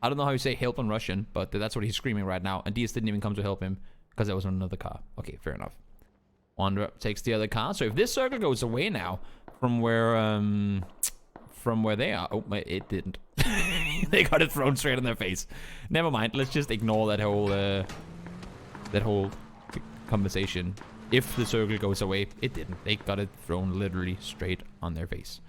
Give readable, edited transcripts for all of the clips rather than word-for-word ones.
I don't know how you say help in Russian, but that's what he's screaming right now. And Diaz didn't even come to help him because there was another car. Okay, fair enough. Wanderer takes the other car. So if this circle goes away now from where they are, oh, it didn't. They got it thrown straight in their face. Never mind. Let's just ignore that whole conversation. If the circle goes away, it didn't. They got it thrown literally straight on their face.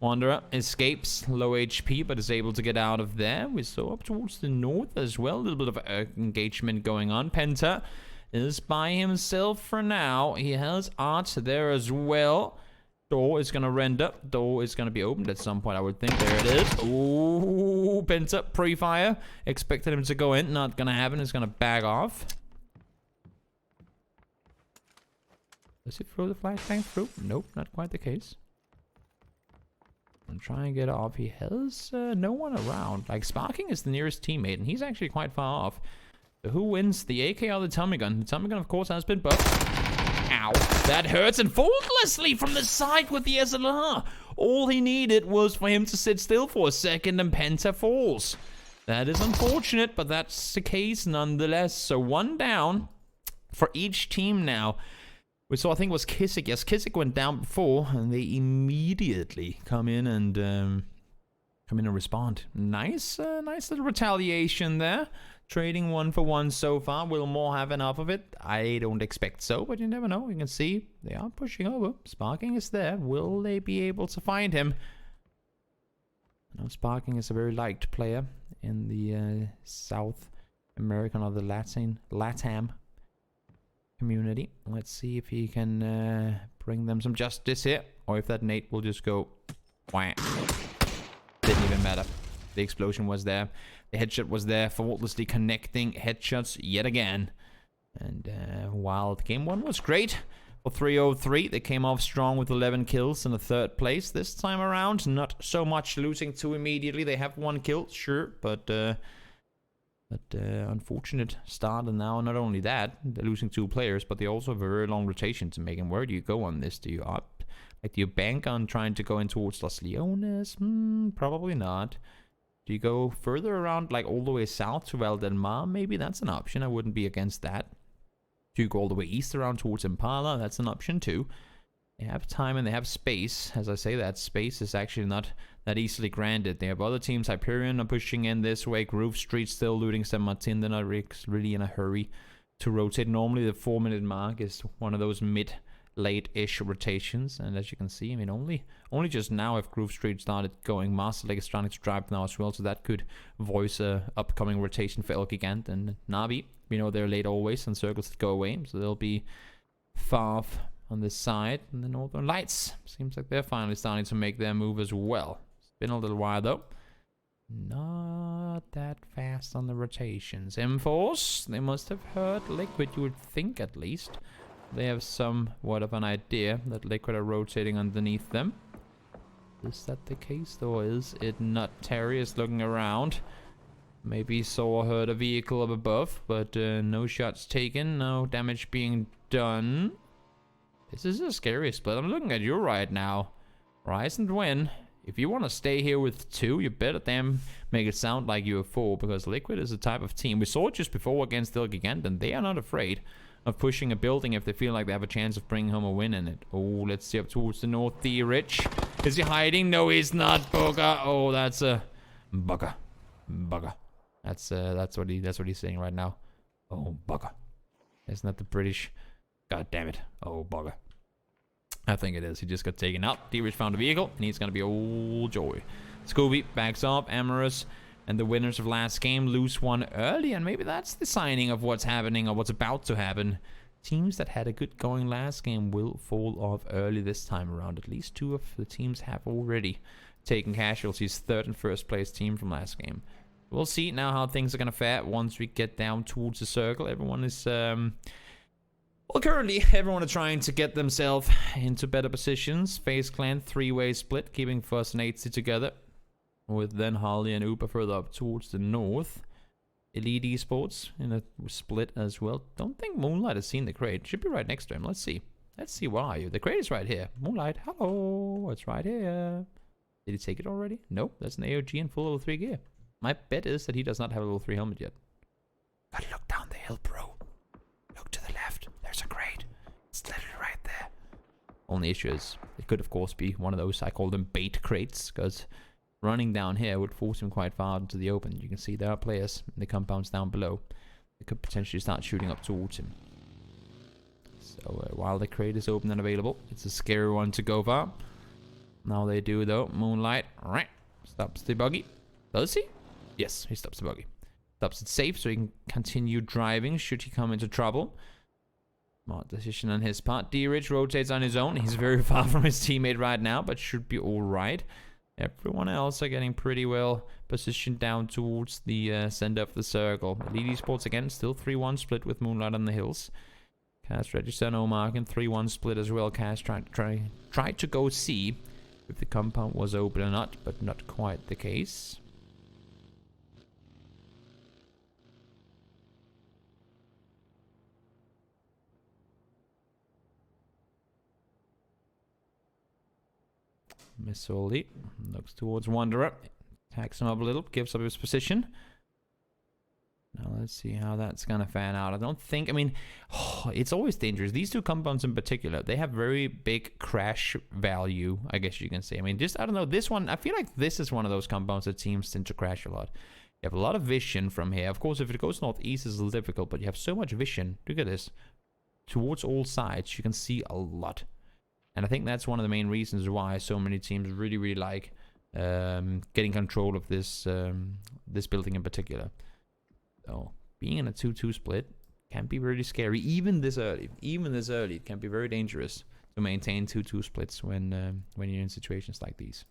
Wanderer escapes, low HP, but is able to get out of there. We saw up towards the north as well. A little bit of engagement going on. Penta is by himself for now. He has Art there as well. Door is going to render. Door is going to be opened at some point, I would think. There it is. Ooh, Penta, pre-fire. Expected him to go in. Not going to happen. It's going to back off. Does he throw the flashbang through? Nope, not quite the case. And try and get off. He has no one around. Like, Sparking is the nearest teammate, and he's actually quite far off. So who wins, the AK or the Tommy gun? The Tommy gun, of course, has been buffed. Ow. That hurts, and faultlessly from the side with the SLR. All he needed was for him to sit still for a second, and Penta falls. That is unfortunate, but that's the case nonetheless. So one down for each team now. We saw, I think it was Kissick. Yes, Kissick went down before, and they immediately come in and respond. Nice little retaliation there. Trading 1 for 1 so far. Will Moore have enough of it? I don't expect so, but you never know. You can see they are pushing over. Sparking is there. Will they be able to find him? I know Sparking is a very liked player in the South American or the LATAM community. Let's see if he can bring them some justice here, or if that nade will just go wham. Didn't even matter. The explosion was there. The headshot was there, faultlessly connecting headshots yet again. And while game 1 was great for 303, they came off strong with 11 kills in the 3rd place. This time around, not so much losing 2 immediately. They have 1 kill, sure, but unfortunate start. And now not only that, they're losing 2 players, but they also have a very long rotation to make. And where do you go on this? Do you up? Like, do you bank on trying to go in towards Los Leones? Probably not. Do you go further around, like all the way south to Val del Mar? Maybe that's an option. I wouldn't be against that. Do you go all the way east around towards Impala? That's an option too. They have time and they have space. As I say, that space is actually not that easily granted. They have other teams. Hyperion are pushing in this way. Groove Street still looting San Martin. They're not really in a hurry to rotate. Normally the 4-minute mark is one of those late-ish rotations, and as you can see, I mean, only just now have Groove Street started going. Master Lake is starting to drive now as well, so that could voice a upcoming rotation for El Gigant and Navi. We know they're late always, and circles that go away, so they'll be far off on this side. And the Northern Lights, seems like they're finally starting to make their move as well. It's been a little while though. Not that fast on the rotations. M-Force, they must have heard Liquid, you would think at least. They have somewhat of an idea that Liquid are rotating underneath them. Is that the case, though, or is it not? Terry is looking around. Maybe saw or heard a vehicle up above, but no shots taken, no damage being done. This is a scary split. I'm looking at you right now. Rise and win. If you want to stay here with 2, you better damn make it sound like you have 4, because Liquid is a type of team. We saw it just before against El Gigant, and they are not afraid of pushing a building if they feel like they have a chance of bringing home a win in it. Oh, let's see up towards the north. The Rich. Is he hiding? No, he's not. Bugger. Oh, that's a bugger. Bugger. That's what he's saying right now. Oh, bugger. Isn't that the British? God damn it. Oh, bugger. I think it is. He just got taken out. D Rich found a vehicle, and he's gonna be all joy. Scooby backs up. Amorous and the winners of last game lose 1 early, and maybe that's the signing of what's happening or what's about to happen. Teams that had a good going last game will fall off early this time around. At least 2 of the teams have already taken casualties. 3rd and 1st place team from last game. We'll see now how things are going to fare once we get down towards the circle. Everyone is, well, currently everyone is trying to get themselves into better positions. FaZe Clan 3-way split, keeping Fuss and 80 together, with then Harley and Uber further up towards the north. Elite Esports in a split as well. Don't think Moonlight has seen the crate. Should be right next to him. Let's see. Let's see, where are you? The crate is right here. Moonlight, hello. It's right here. Did he take it already? Nope, that's an AOG in full level 3 gear. My bet is that he does not have a level 3 helmet yet. Gotta look down the hill, bro. Look to the left. There's a crate. It's literally right there. Only issue is, it could of course be one of those, I call them bait crates, because running down here would force him quite far into the open. You can see there are players in the compounds down below. They could potentially start shooting up towards him. So while the crate is open and available, it's a scary one to go for. Now they do though. Moonlight, alright, stops the buggy. Does he? Yes, he stops the buggy. Stops it safe so he can continue driving should he come into trouble. Smart decision on his part. D-Rich rotates on his own. He's very far from his teammate right now, but should be alright. Everyone else are getting pretty well positioned down towards the center of the circle. Elite Esports again, still 3-1 split with Moonlight on the hills. Cast register, no marking, 3-1 split as well. Cast tried to go see if the compound was open or not, but not quite the case. Missoldi looks towards Wanderer, attacks him up a little, gives up his position. Now let's see how that's gonna fan out. I don't think, I mean, it's always dangerous. These two compounds in particular, they have very big crash value, I guess you can say. I mean, just, I don't know, this one, I feel like this is one of those compounds that teams tend to crash a lot. You have a lot of vision from here. Of course, if it goes northeast, it's a little difficult, but you have so much vision. Look at this. Towards all sides, you can see a lot. And I think that's one of the main reasons why so many teams really, really like getting control of this this building in particular. So being in a 2-2 split can be really scary, even this early. Even this early, it can be very dangerous to maintain 2-2 splits when you're in situations like these.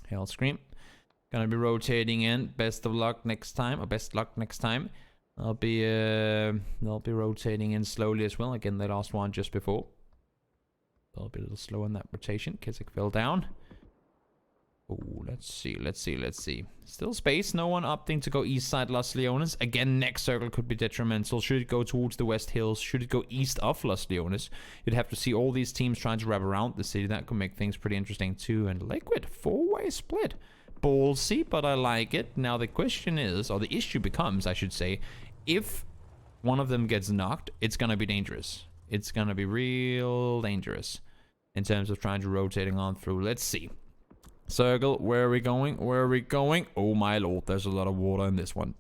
Hell Scream, gonna be rotating in. Best of luck next time, or best luck next time. They'll be rotating in slowly as well. Again, they lost one just before. They'll be a little slow in that rotation. Kizik fell down. Oh, let's see. Still space. No one opting to go east side Los Leones. Again, next circle could be detrimental. Should it go towards the West Hills? Should it go east of Los Leones? You'd have to see all these teams trying to wrap around the city. That could make things pretty interesting too. And Liquid, 4-way split. Ballsy, but I like it. Now the question is, or the issue becomes, I should say, if one of them gets knocked, it's going to be dangerous. It's going to be real dangerous in terms of trying to rotating on through. Let's see. Circle, where are we going? Where are we going? Oh my lord, there's a lot of water in this one.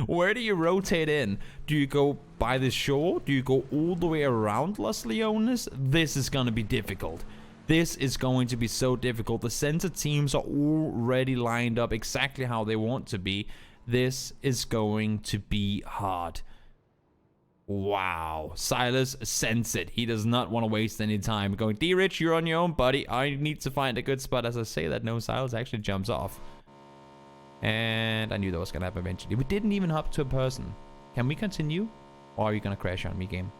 Where do you rotate in? Do you go by the shore? Do you go all the way around Los Leones? This is going to be difficult. This is going to be so difficult. The center teams are already lined up exactly how they want to be. This is going to be hard. Wow. Silas sends it. He does not want to waste any time. Going, D-Rich, you're on your own, buddy. I need to find a good spot. As I say that, no, Silas actually jumps off. And I knew that was going to happen eventually. We didn't even hop to a person. Can we continue? Or are you going to crash on me, game?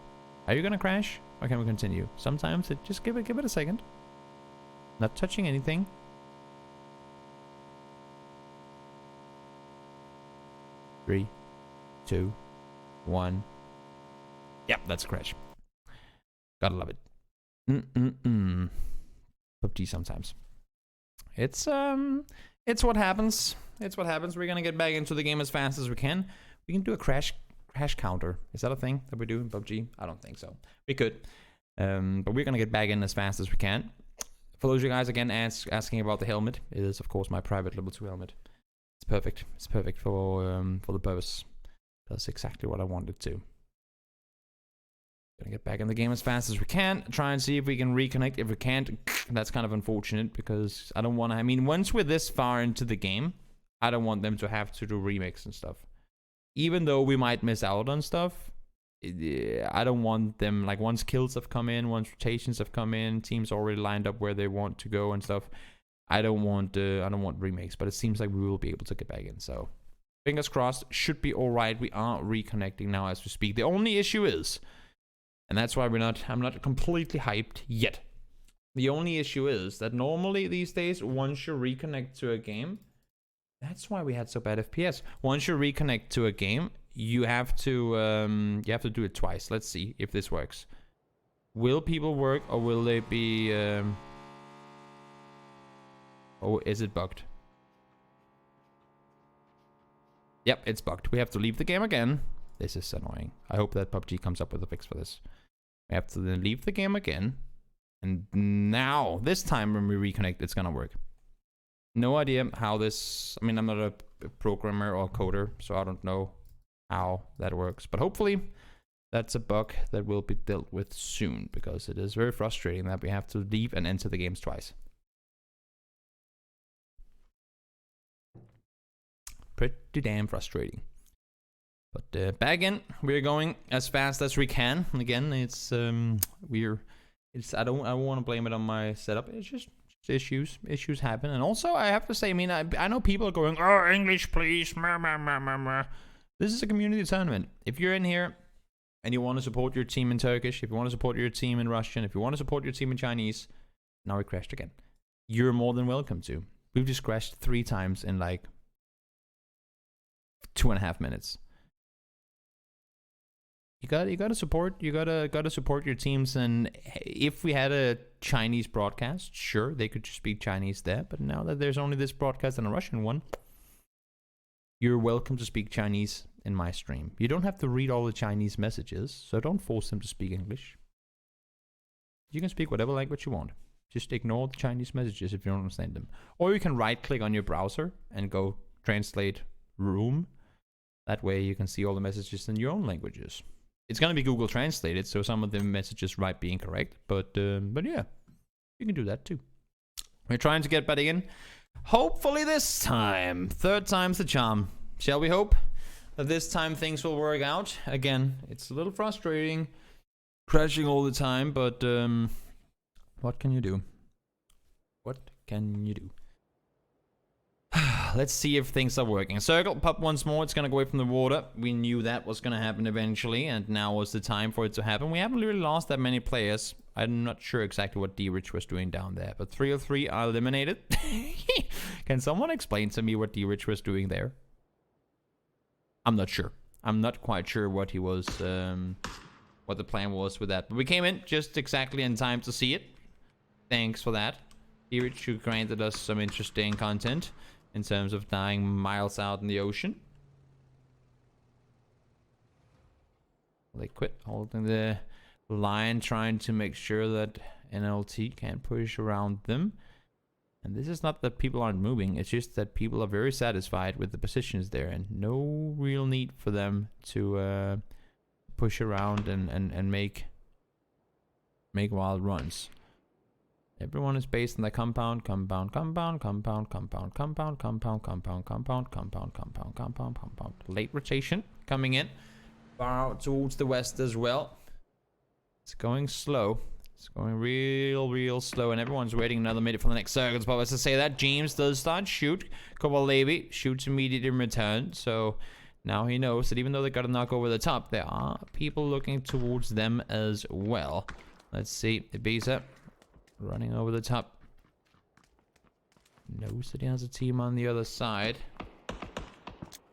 Are you going to crash? Or can we continue? Sometimes it just give it a second. Not touching anything. Three, 2, 1. Yep, that's a crash. Gotta love it. PUBG sometimes. It's what happens. It's what happens. We're gonna get back into the game as fast as we can. We can do a crash counter. Is that a thing that we do in PUBG? I don't think so. We could. But we're gonna get back in as fast as we can. For those of you guys again asking about the helmet, it is of course my private level 2 helmet. It's perfect. It's perfect for the purpose. Does exactly what I wanted to. Gonna get back in the game as fast as we can. Try and see if we can reconnect. If we can't, that's kind of unfortunate because I don't want to. I mean, once we're this far into the game, I don't want them to have to do remix and stuff. Even though we might miss out on stuff, I don't want them, like, once kills have come in, once rotations have come in, teams already lined up where they want to go and stuff. I don't want remakes, but it seems like we will be able to get back in. So fingers crossed, should be all right. We are reconnecting now as we speak. The only issue is, and that's why I'm not completely hyped yet. The only issue is that normally these days, once you reconnect to a game, that's why we had so bad FPS. Once you reconnect to a game, you have to do it twice. Let's see if this works. Will people work, or will they be? Or is it bugged? Yep, it's bugged. We have to leave the game again. This is annoying. I hope that PUBG comes up with a fix for this. We have to then leave the game again. And now, this time when we reconnect, it's gonna work. No idea how this... I mean, I'm not a programmer or coder, so I don't know how that works. But hopefully, that's a bug that will be dealt with soon, because it is very frustrating that we have to leave and enter the games twice. Pretty damn frustrating. But back in, we're going as fast as we can. Again, it's I don't want to blame it on my setup. It's just issues happen. And also, I have to say, I mean, I know people are going, oh, English, please. This is a community tournament. If you're in here and you want to support your team in Turkish, if you want to support your team in Russian, if you want to support your team in Chinese, now we crashed again. You're more than welcome to. We've just crashed 3 times in like 2.5 minutes. You gotta support your teams, and if we had a Chinese broadcast, sure, they could just speak Chinese there, but now that there's only this broadcast and a Russian one, you're welcome to speak Chinese in my stream. You don't have to read all the Chinese messages, so don't force them to speak English. You can speak whatever language you want. Just ignore the Chinese messages if you don't understand them. Or you can right-click on your browser and go translate room. That way you can see all the messages in your own languages. It's going to be Google translated, so some of the messages might be incorrect. But yeah, you can do that too. We're trying to get back in. Hopefully this time. 3rd time's the charm. Shall we hope that this time things will work out? Again, it's a little frustrating. Crashing all the time, but what can you do? What can you do? Let's see if things are working. Circle, pop once more. It's going to go away from the water. We knew that was going to happen eventually, and now was the time for it to happen. We haven't really lost that many players. I'm not sure exactly what D-Rich was doing down there, but 3 of 3 are eliminated. Can someone explain to me what D-Rich was doing there? I'm not sure. I'm not quite sure what he was, what the plan was with that. But we came in just exactly in time to see it. Thanks for that. D-Rich, who granted us some interesting content in terms of dying miles out in the ocean. They quit holding the line, trying to make sure that NLT can't push around them. And this is not that people aren't moving, it's just that people are very satisfied with the positions there, and no real need for them to push around and make wild runs. Everyone is based on the compound. Late rotation coming in. Far out towards the west as well. It's going slow. It's going real slow, and everyone's waiting another minute for the next circle. But as I say that, James does start shoot. Kovalevi shoots immediately in return. So now he knows that even though they got a knock over the top, there are people looking towards them as well. Let's see. Ibiza running over the top. Knows that he has a team on the other side.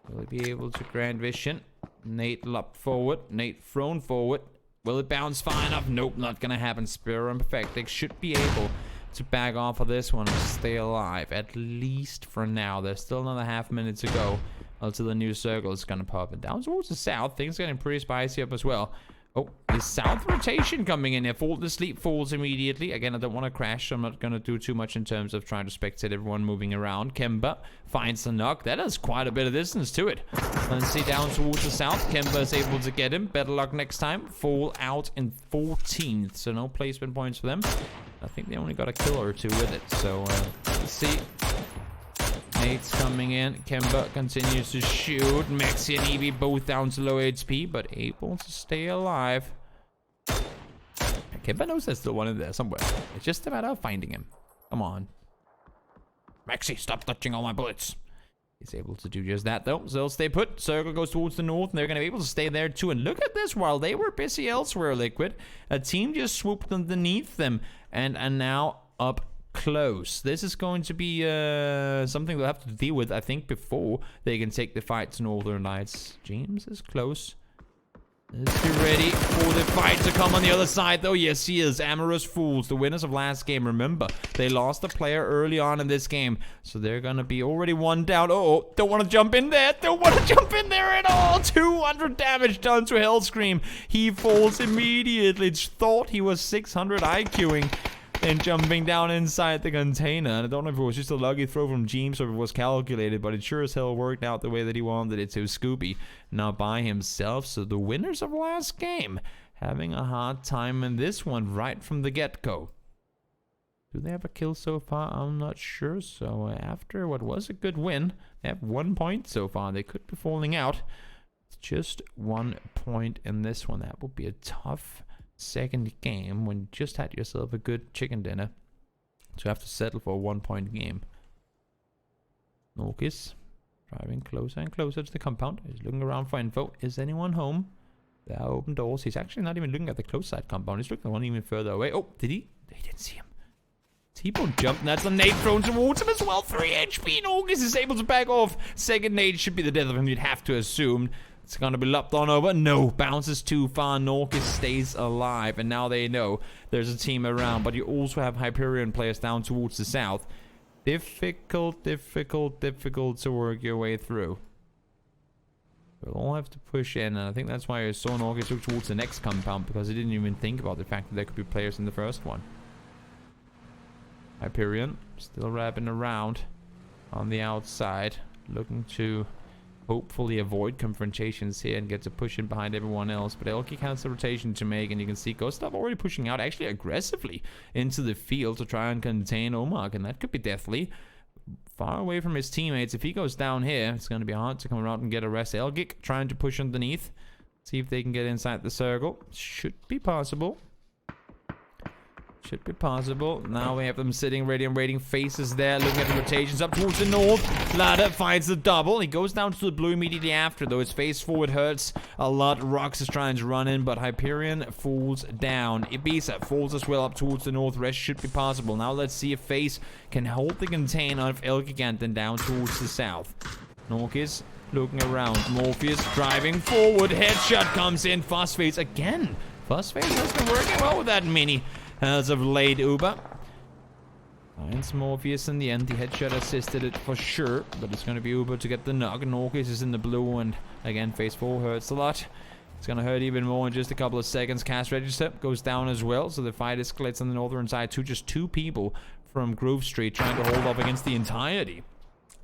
Will he be able to grant vision? Nate lopped forward. Nate thrown forward. Will it bounce far enough? Nope, not gonna happen. Spiro and Perfectic should be able to back off of this one and stay alive. At least for now. There's still another half minute to go until the new circle is gonna pop. And down towards the south, things getting pretty spicy up as well. Oh, the south rotation coming in here. Fall to sleep falls immediately. Again, I don't want to crash, so I'm not going to do too much in terms of trying to spectate everyone moving around. Kemba finds the knock. That has quite a bit of distance to it. Let's see down towards the south. Kemba is able to get him. Better luck next time. Fall out in 14th, so no placement points for them. I think they only got a kill or two with it, so let's see. Nate's coming in. Kemba continues to shoot. Mexi and Evie both down to low HP, but able to stay alive. Kemba knows there's still one in there somewhere. It's just a matter of finding him. Come on. Mexi, stop touching all my bullets. He's able to do just that, though. So they'll stay put. Circle goes towards the north, and they're going to be able to stay there, too. And look at this. While they were busy elsewhere, Liquid, a team just swooped underneath them and are now up close. This is going to be something they'll have to deal with, I think, before they can take the fight to Northern Lights. James is close. Is he ready for the fight to come on the other side, though? Yes, he is. Amorous Fools, the winners of last game. Remember, they lost a player early on in this game, so they're gonna be already one down. Oh, don't want to jump in there. Don't want to jump in there at all. 200 damage done to Hellscream. He falls immediately. Thought he was 600 IQing. And jumping down inside the container. And I don't know if it was just a lucky throw from James or if it was calculated, but it sure as hell worked out the way that he wanted it to. Scooby now by himself. So the winners of last game having a hard time in this one right from the get-go. Do they have a kill so far? I'm not sure. So after what was a good win, they have 1 point so far. They could be falling out. It's just 1 point in this one. That would be a tough second game when you just had yourself a good chicken dinner to have to settle for a 1 point game. Norkis driving closer and closer to the compound. He's looking around for info. Is anyone home? There are open doors. He's actually not even looking at the close side compound. He's looking one even further away. Oh, did he? He didn't see him. T-Bone jumped, and that's a nade thrown towards him as well. 3 HP. Norkis is able to back off. Second nade should be the death of him, you'd have to assume. It's gonna be lopped on over. No, bounces too far. Norkis stays alive, and now they know there's a team around. But you also have Hyperion players down towards the south. Difficult to work your way through. We'll all have to push in, and I think that's why I saw Norkis look towards the next compound, because he didn't even think about the fact that there could be players in the first one. Hyperion still wrapping around on the outside, looking to hopefully avoid confrontations here and get to push in behind everyone else. But Elkic has a rotation to make, and you can see Gustav already pushing out actually aggressively into the field to try and contain Omag, and that could be deathly. Far away from his teammates. If he goes down here, it's going to be hard to come around and get a rest. Elkic trying to push underneath, see if they can get inside the circle. Should be possible. Should be possible. Now we have them sitting ready and waiting. Faces there, looking at the rotations up towards the north. Ladder finds the double. He goes down to the blue immediately after, though. His face forward hurts a lot. Rox is trying to run in, but Hyperion falls down. Ibiza falls as well up towards the north. Rest should be possible. Now let's see if Face can hold the container of Elgigant and down towards the south. Norkis looking around. Morpheus driving forward. Headshot comes in. Phosphates again. Phosphates has been working well with that mini as of late. Uber finds Morpheus in the end. The headshot assisted it for sure, but it's going to be Uber to get the knock. Norkis is in the blue, and again, phase 4 hurts a lot. It's going to hurt even more in just a couple of seconds. Cast register goes down as well, so the fight escalates on the northern side to just 2 people from Grove Street trying to hold off against the entirety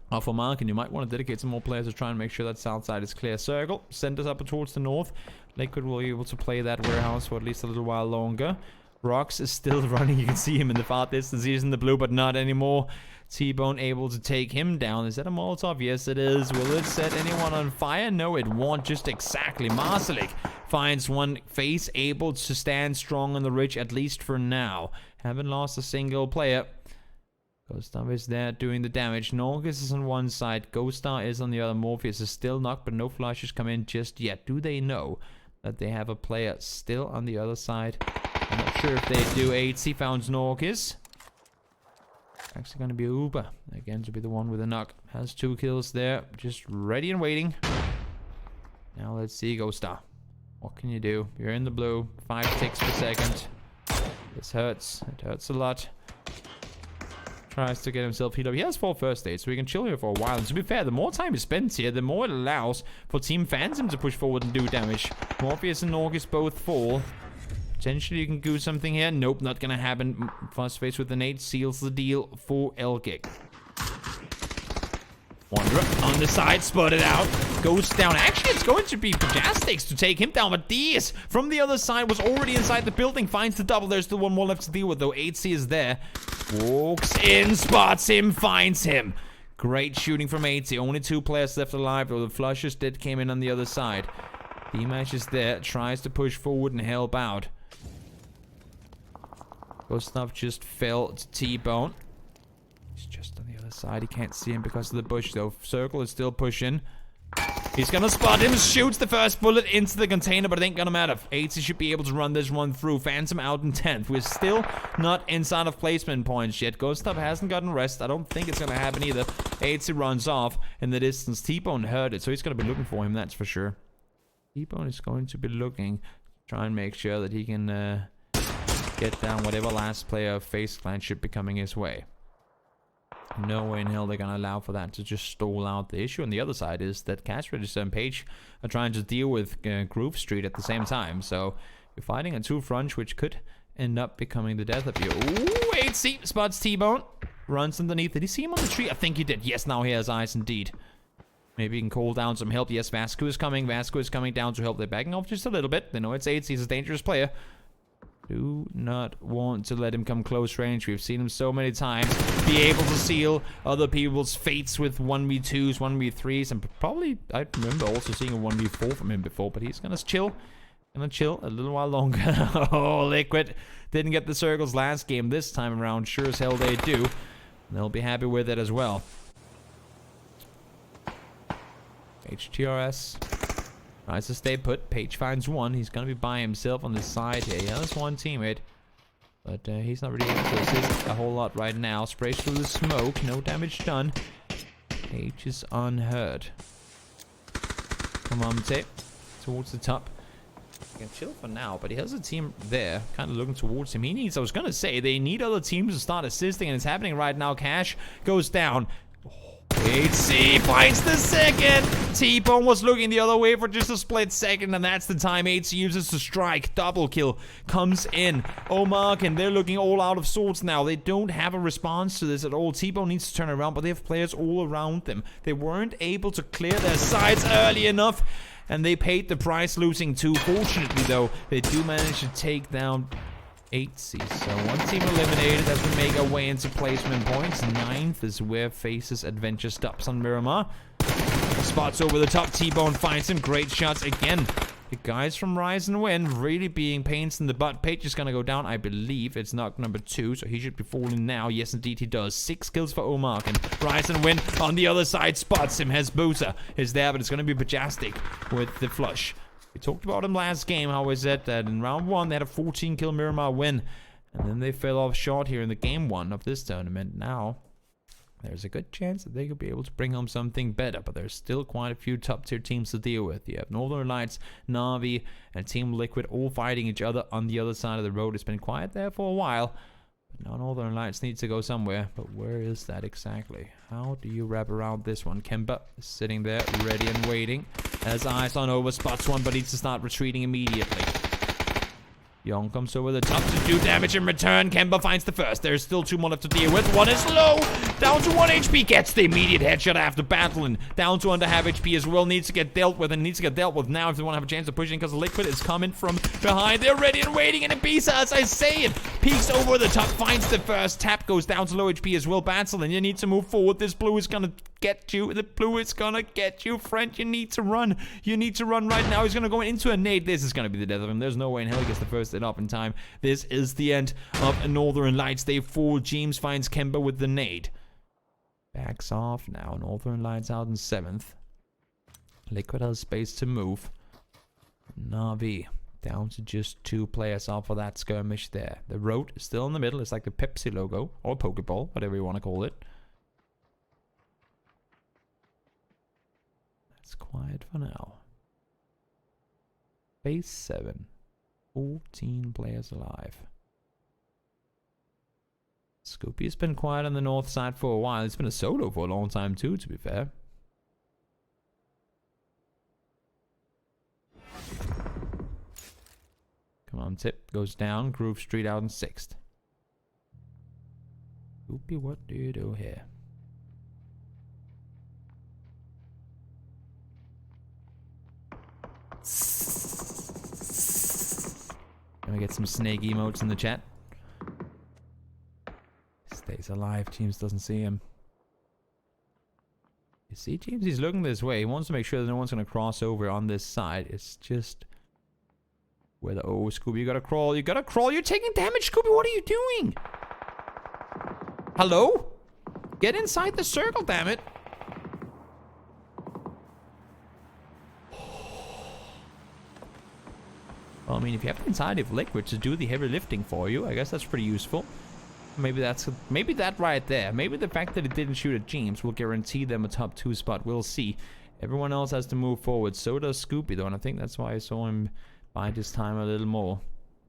of Omag, and you might want to dedicate some more players to try and make sure that south side is clear. Circle centers up towards the north. Liquid will be able to play that warehouse for at least a little while longer. Rox is still running. You can see him in the far distance. He's in the blue, but not anymore. T-Bone able to take him down. Is that a Molotov? Yes, it is. Will it set anyone on fire? No, it won't. Just exactly. Marcelik finds one. Face able to stand strong on the ridge, at least for now. Haven't lost a single player. Ghostar is there doing the damage. Norkis is on one side. Ghostar is on the other. Morpheus is still knocked, but no flashes come in just yet. Do they know that they have a player still on the other side? I'm not sure if they do. 8C found Norkis. Actually going to be Uber again to be the one with a knock. Has 2 kills there. Just ready and waiting. Now let's see Ghostar. What can you do? You're in the blue. 5 ticks per second. This hurts. It hurts a lot. Tries to get himself healed up. He has 4 first aids, so he can chill here for a while. And to be fair, the more time he spends here, the more it allows for Team Phantom to push forward and do damage. Morpheus and Norkis both fall. Potentially you can do something here. Nope, not gonna happen. Phosphates with the nade seals the deal for Elkic. Wanderer on the side, spotted out. Goes down. Actually, it's going to be Pajastics to take him down. But Diaz from the other side was already inside the building. Finds the double. There's still 1 more left to deal with, though. 8C is there. Walks in, spots him, finds him. Great shooting from 8C. Only 2 players left alive, though the flushes did came in on the other side. D-Match is there. Tries to push forward and help out. Gustav just fell to T-Bone. He's just on the other side. He can't see him because of the bush, though. Circle is still pushing. He's gonna spot him. Shoots the first bullet into the container, but it ain't gonna matter. 8C should be able to run this one through. Phantom out in 10th. We're still not inside of placement points yet. Gustav hasn't gotten rest. I don't think it's gonna happen either. 8C runs off in the distance. T-Bone heard it, so he's gonna be looking for him, that's for sure. T-Bone is going to be looking, try and make sure that he can get down whatever last player of FaZe Clan should be coming his way. No way in hell they're gonna allow for that to just stall out. The issue on the other side is that Cash Register and Page are trying to deal with Groove Street at the same time. So you're fighting on two fronts, which could end up becoming the death of you. Ooh, 8C spots T-Bone. Runs underneath. Did he see him on the tree? I think he did. Yes, now he has eyes indeed. Maybe he can call down some help. Yes, Vasco is coming. Vasco is coming down to help. They're backing off just a little bit. They know it's 8C. He's a dangerous player. Do not want to let him come close range. We've seen him so many times be able to seal other people's fates with 1v2s, 1v3s, and probably, I remember also seeing a 1v4 from him before, but he's gonna chill. Gonna chill a little while longer. Oh, Liquid didn't get the circles last game. This time around, sure as hell they do. And they'll be happy with it as well. HTRS tries to stay put. Page finds one. He's going to be by himself on the side here. He has one teammate, but he's not really able to assist a whole lot right now. Sprays through the smoke. No damage done. Page is unhurt. Come on, Tape. Towards the top. He can chill for now, but he has a team there kind of looking towards him. He needs, I was going to say, they need other teams to start assisting, and it's happening right now. Cash goes down. 8C finds the second. T-Bone was looking the other way for just a split second, and that's the time 8C uses to strike. Double kill comes in. Omark, and they're looking all out of sorts now. They don't have a response to this at all. T-Bone needs to turn around, but they have players all around them. They weren't able to clear their sides early enough, and they paid the price losing two. Fortunately, though, they do manage to take down 8C. So one team eliminated as we make our way into placement points. 9th is where FaZe's adventure stops on Miramar. Spots over the top. T-Bone finds him. Great shots again. The guys from Rise and Win really being pains in the butt. Page is going to go down. I believe it's knock number 2, so he should be falling now. Yes, indeed he does. 6 kills for Omar. And Rise and Win on the other side spots him. Hezbollah is there, but it's going to be Majestic with the flush. We talked about him last game, how we said that in round 1 they had a 14 kill Miramar win. And then they fell off short here in the game 1 of this tournament. Now, there's a good chance that they could be able to bring home something better. But there's still quite a few top tier teams to deal with. You have Northern Lights, Na'Vi, and Team Liquid all fighting each other on the other side of the road. It's been quiet there for a while. But now Northern Lights needs to go somewhere. But where is that exactly? How do you wrap around this one? Kemba is sitting there, ready and waiting. Has eyes on over, spots one, but needs to start retreating immediately. Young comes over the top to do damage in return. Kemba finds the first. There's still 2 more left to deal with. One is low. Down to 1 HP. Gets the immediate headshot after battling. Down to under half HP as well. Needs to get dealt with, and needs to get dealt with now if they want to have a chance of pushing, because Liquid is coming from behind. They're ready and waiting, and Ibiza, as I say it, peeks over the top, finds the first. Tap goes down to low HP as well. Battle, and you need to move forward. This blue is going to get you. The blue is going to get you, friend. You need to run. You need to run right now. He's going to go into a nade. This is going to be the death of him. There's no way in hell he gets the first hit up in time. This is the end of Northern Lights. They fall. James finds Kemba with the nade. Backs off now. Northern Lights out in 7th. Liquid has space to move. Na'Vi down to just 2 players off for that skirmish there. The road is still in the middle. It's like the Pepsi logo or Pokeball, whatever you want to call it. That's quiet for now. Phase 7. 14 players alive. Scoopy has been quiet on the north side for a while. It's been a solo for a long time too, to be fair. Come on, Tip goes down. Groove Street out in 6th. Scoopy, what do you do here? Gonna get some snake emotes in the chat. Stays alive. Teams doesn't see him. You see, Teams, he's looking this way. He wants to make sure that no one's gonna cross over on this side. It's just where the Scooby, you gotta crawl. You gotta crawl. You're taking damage, Scooby. What are you doing? Hello? Get inside the circle, damn it. Well, I mean, if you have the inside of Liquid to do the heavy lifting for you, I guess that's pretty useful. Maybe that right there. Maybe the fact that it didn't shoot at James will guarantee them a top 2 spot. We'll see. Everyone else has to move forward. So does Scoopy, though, and I think that's why I saw him bide his time a little more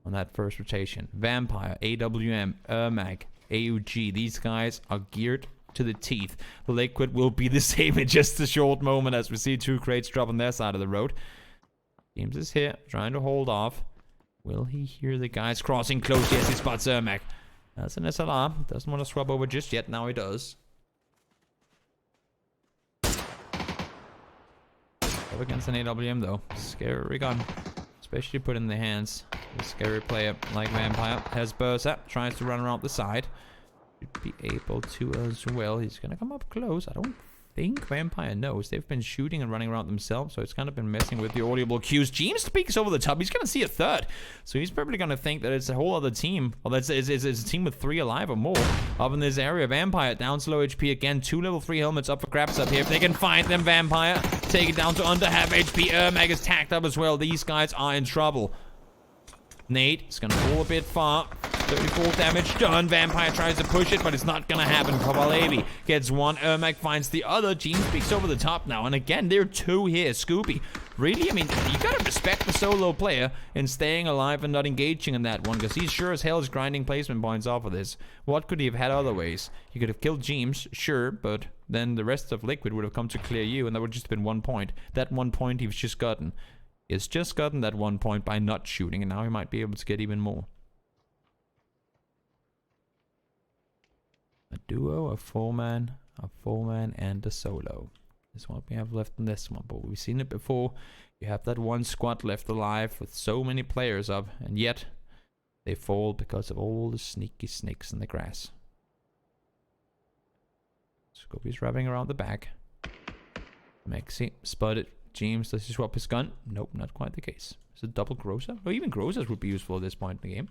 on that first rotation. Vampire, AWM, Ermac, AUG. These guys are geared to the teeth. Liquid will be the same in just a short moment as we see 2 crates drop on their side of the road. James is here, trying to hold off. Will he hear the guys crossing close? Yes, he spots Ermac. That's an SLR. Doesn't want to swap over just yet. Now he does. Up against an AWM though. Scary gun. Especially put in the hands. A scary player like Vampire. Has Bursa. Tries to run around the side. Should be able to as well. He's gonna come up close. I don't think Vampire knows. They've been shooting and running around themselves, so it's kind of been messing with the audible cues. James peeks over the top. He's gonna see a third, so he's probably gonna think that it's a whole other team. Well, it's a team with 3 alive or more up in this area. Vampire down to low HP again. 2 level 3 helmets up for grabs up here. If they can find them, Vampire take it down to under half HP. Ermac is tacked up as well. These guys are in trouble. Nate is gonna fall a bit far. 34 damage done. Vampire tries to push it, but it's not gonna happen. Kovalevi gets 1. Ermac finds the other. Gene speaks over the top now. And again, there are 2 here. Scoopy. Really? I mean, you gotta respect the solo player in staying alive and not engaging in that one, because he sure as hell is grinding placement points off of this. What could he have had other ways? He could have killed James, sure, but then the rest of Liquid would have come to clear you, and that would have just been 1 point. That 1 point he's just gotten. He's just gotten that 1 point by not shooting, and now he might be able to get even more. A duo, a 4-man, and a solo is what we have left in this one. But we've seen it before. You have that 1 squad left alive with so many players up, and yet they fall because of all the sneaky snakes in the grass. Scopy's wrapping around the back. Mexi spotted. James, does he swap his gun? Nope, not quite the case. Is it double Groza? Or even Grozas would be useful at this point in the game.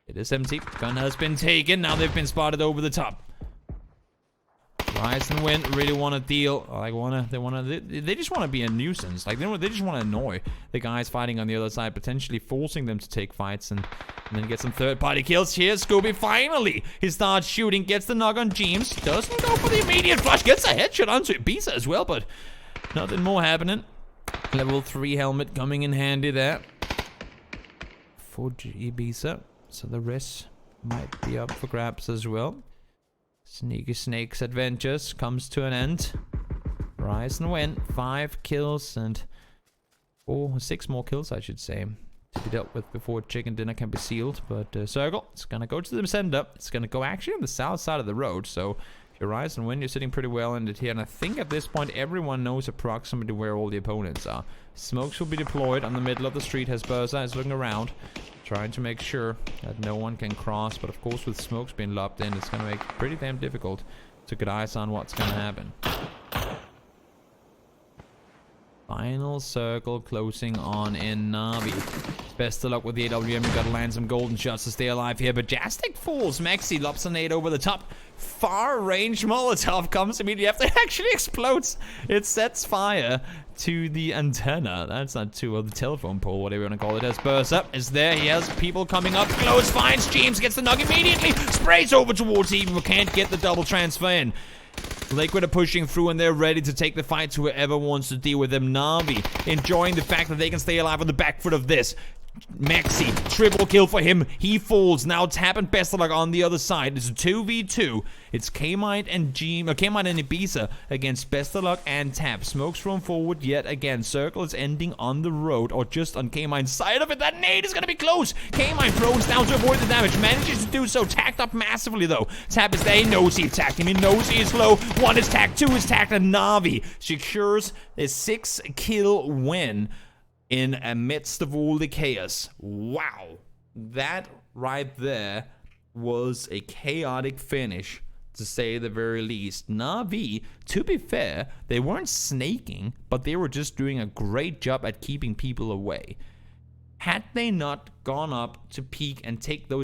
It is empty. Gun has been taken. Now they've been spotted over the top. Rise and Win really want to deal. They just want to be a nuisance. Like they just want to annoy the guys fighting on the other side, potentially forcing them to take fights and then get some third-party kills here. Scooby finally he starts shooting, gets the knock on James. Doesn't go for the immediate flush. Gets a headshot onto Ibiza as well, but nothing more happening. Level 3 helmet coming in handy there for Ibiza. So the rest might be up for grabs as well. Sneaky Snake's adventures comes to an end. Rise and Win. 5 kills and 6 more kills, I should say, to be dealt with before chicken dinner can be sealed. But Circle, it's gonna go to the center. It's gonna go actually on the south side of the road. So if you Rise and Win, you're sitting pretty well in it here. And I think at this point, everyone knows approximately where all the opponents are. Smokes will be deployed on the middle of the street. Hesperza is looking around, trying to make sure that no one can cross. But of course, with Smokes being locked in, it's going to make it pretty damn difficult to get eyes on what's going to happen. Final circle closing on in Navi. Best of luck with the AWM. You've got to land some golden shots to stay alive here. But Jastic falls. Mexi lops a nade over the top. Far range Molotov comes immediately after it actually explodes. It sets fire to the antenna. That's not too, well, the telephone pole, whatever you want to call it. As Bursa is there. He has people coming up close. Finds James, gets the knock immediately. Sprays over towards Even, but can't get the double transfer in. Liquid are pushing through and they're ready to take the fight to whoever wants to deal with them. Navi enjoying the fact that they can stay alive on the back foot of this. Mexi, triple kill for him. He falls. Now Tap and Best of Luck on the other side. It's a 2v2. It's K-Mite and K-Mite and Ibiza against Best of Luck and Tap. Smokes from forward yet again. Circle is ending on the road or just on K-Mite's side of it. That nade is going to be close. K-Mite throws down to avoid the damage. Manages to do so. Tacked up massively though. Tap is there. He knows he attacked him. He knows he is low. 1 is tacked. 2 is tacked. And Navi secures a 6-kill win in amidst of all the chaos. Wow. That right there was a chaotic finish, to say the very least. Navi, to be fair, they weren't snaking, but they were just doing a great job at keeping people away. Had they not gone up to peek and take those